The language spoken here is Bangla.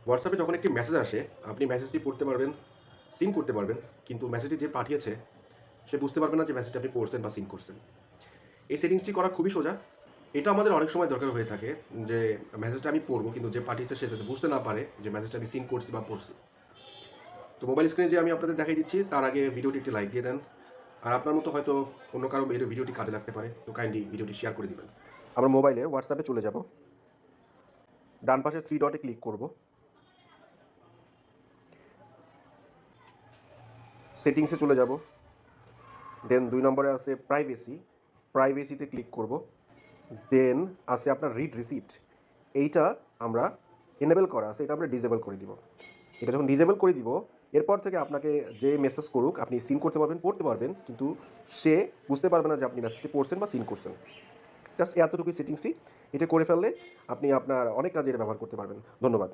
হোয়াটসঅ্যাপে যখন একটি মেসেজ আসে, আপনি মেসেজটি পড়তে পারবেন, সিন করতে পারবেন, কিন্তু মেসেজটি যে পাঠিয়েছে সে বুঝতে পারবে না যে মেসেজটা আপনি পড়ছেন বা সিন করছেন। এই সেটিংসটি করা খুবই সোজা। এটা আমাদের অনেক সময় দরকার হয়ে থাকে যে মেসেজটা আমি পড়বো, কিন্তু যে পাঠিয়েছে সে যাতে বুঝতে না পারে যে মেসেজটা আমি সিন করছি বা পড়ছি। তো মোবাইল স্ক্রিনে যে আমি আপনাদের দেখাই দিচ্ছি তার আগে ভিডিওটি একটি লাইক দিয়ে দেন। আর আপনার মতো হয়তো অন্য কারো এই ভিডিওটি কাজে লাগতে পারে। তো কাইন্ডলি ভিডিওটি শেয়ার করে দিবেন। আমরা মোবাইলে হোয়াটসঅ্যাপে চলে যাব। ডান পাশে 3 ডটে ক্লিক করব। সেটিংসে চলে যাব। দেন 2 নম্বরে আছে প্রাইভেসি। প্রাইভেসিতে ক্লিক করব। দেন আছে আপনার রিড রিসিপ্ট। এইটা আমরা এনেবল করা আছে, এটা আমরা ডিসেবল করে দিব। এটা যখন ডিসেবল করে দিব, এরপর থেকে আপনাকে যে মেসেজ করুক আপনি সিন করতে পারবেন, পড়তে পারবেন, কিন্তু সে বুঝতে পারবে না যে আপনি মেসেজটি পড়ছেন বা সিন করছেন। জাস্ট এতটুকুই সেটিংসটি। এটা করে ফেললে আপনি আপনার অনেক কাজে এটা ব্যবহার করতে পারবেন। ধন্যবাদ।